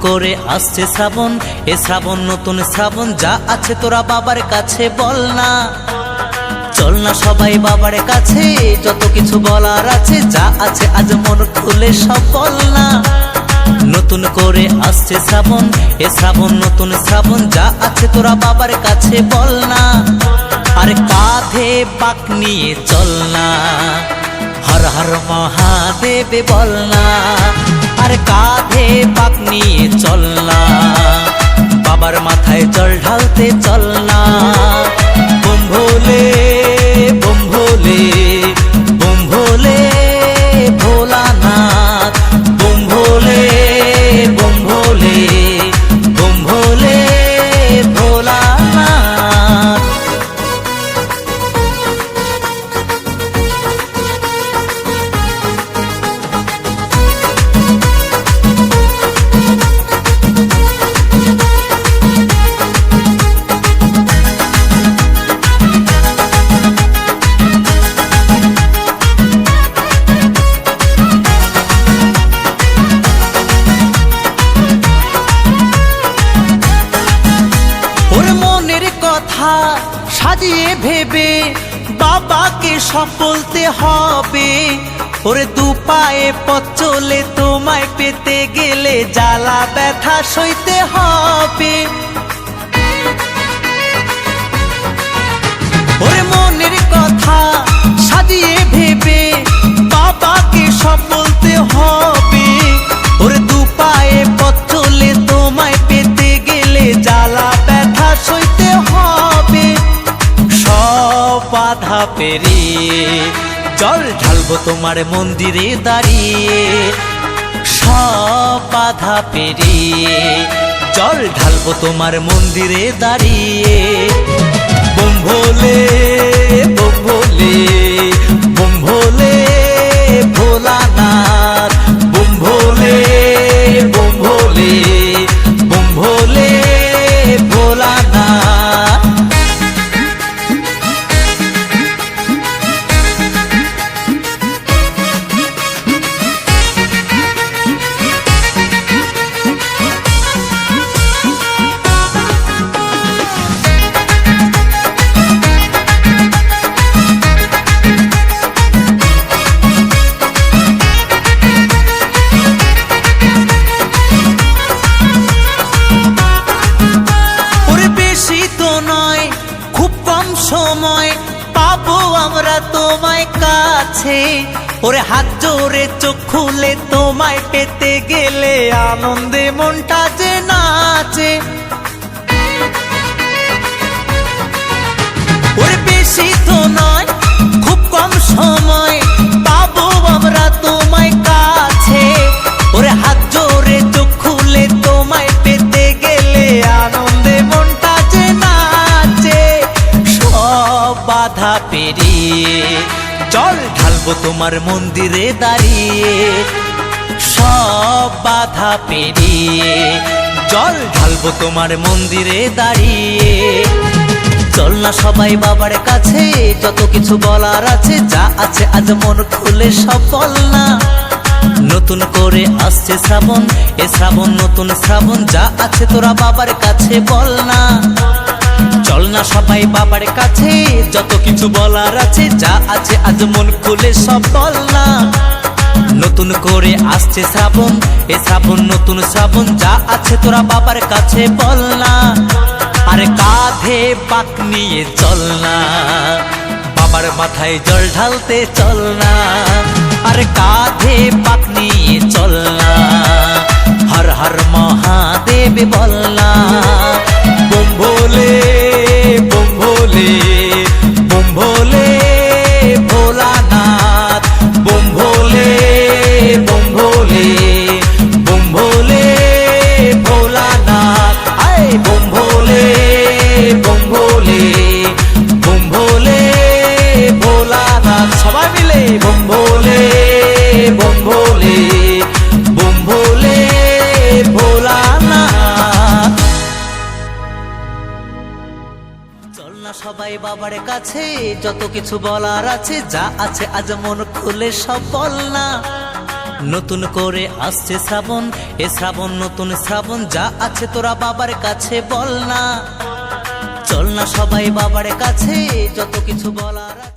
করে আসছে শ্রাবণ, এ শ্রাবণ নতুন শ্রাবণ, যা আছে তোরা বাবার কাছে বল না। চল না সবাই বাবার কাছে, যত কিছু বলার আছে, যা আছে আজ মন খুলে সব বল না। নতুন করে আসছে শ্রাবণ, এ শ্রাবণ নতুন শ্রাবণ, যা আছে তোরা বাবার কাছে বল না। আরে কাঁধে পাক নিয়ে চল না, হর হর মহাদেব বল না। আরে কাঁধে পাক নিয়ে চল না, বাবার মাথায় জল ঢালতে চল না। বোম ভোলে বোম ভোলে বোম ভোলে ভোলানাথ, বোম ভোলে বোম ভোলে বোম ভোলে ভোলানাথ। সাজিয়ে ভেবে বাবাকে সব বলতে হবে। ওরে দু পায়ে পথ চলে তোমায় পেতে গেলে জ্বালা ব্যথা সইতে হবে। ওরে মনের কথা সাজিয়ে ভেবে বাবাকে সব বলতে হবে। ওরে দু পায়ে পথ চলে তোমায় পেতে গেলে জ্বালা ব্যথা সইতে হবে। সব বাধা পেরিয়ে জল ঢালবো তোমার মন্দিরে দাঁড়িয়ে, সব বাধা পেরিয়ে জল ঢালবো তোমার মন্দিরে দাঁড়িয়ে। বোম ভোলে বোম ভোলে বোম ভোলে ভোলানাথ, বোম ভোলে বোম ভোলে বোম ভোলে ভোলানাথ। সময় পাবো আমরা তোমায় কাছে, ওরে হাত জোরে চোখ খুলে তোমায় পেতে গেলে আনন্দে মনটা যে নাচে। ওরে বেশি তো নয় খুব কম সময় পাবো আমরা তোমায় কাছে, ওরে হাত জোরে চোখ খুলে তোমায় পেতে গেলে আনন্দে মনটা যে নাচে। বাধা পেরিয়ে জল ঢালবো তোমার মন্দিরে দাঁড়িয়ে, সব বাধা পেরিয়ে জল ঢালবো তোমার মন্দিরে দাঁড়িয়ে। চল না সবাই বাবার কাছে, যত কিছু বলার আছে, যা আছে আজ মন খুলে সব বল না। নতুন করে আসছে শ্রাবণ, এ শ্রাবণ নতুন শ্রাবণ, যা আছে তোরা বাবার কাছে বল না। চল না সবাই বাবার কাছে, যত কিছু বলার আছে, যা আছে আজ মন খুলে সব বল না। নতুন করে আসছে শ্রাবণ, এ শ্রাবণ নতুন শ্রাবণ, যা আছে তোরা বাবার কাছে বল না। আরে কাঁধে পাক নিয়ে চল না, বাবার মাথায় জল ঢালতে চল না। আরে কাঁধে পাক নিয়ে চল না, হর হর মহাদেব বল না। বোম ভোলে বোম ভোলে বোম ভোলে ভোলানাথ, বোম ভোলে বোম ভোলে বোম ভোলে ভোলানাথ। আয় বোম ভোলে বোম ভোলে বোম ভোলে ভোলানাথ। সবাই মিলে বোম ভোলে বোম ভোলে বোম ভোলে ভোলানাথ। চল না সবাই বাবার কাছে, যত কিছু বলার আছে, যা আছে আজ মন খুলে সব বল না। নতুন করে আসছে শ্রাবণ, এ শ্রাবণ নতুন শ্রাবণ, যা আছে তোরা বাবার কাছে বল না। চল না সবাই বাবার কাছে, যত কিছু বলার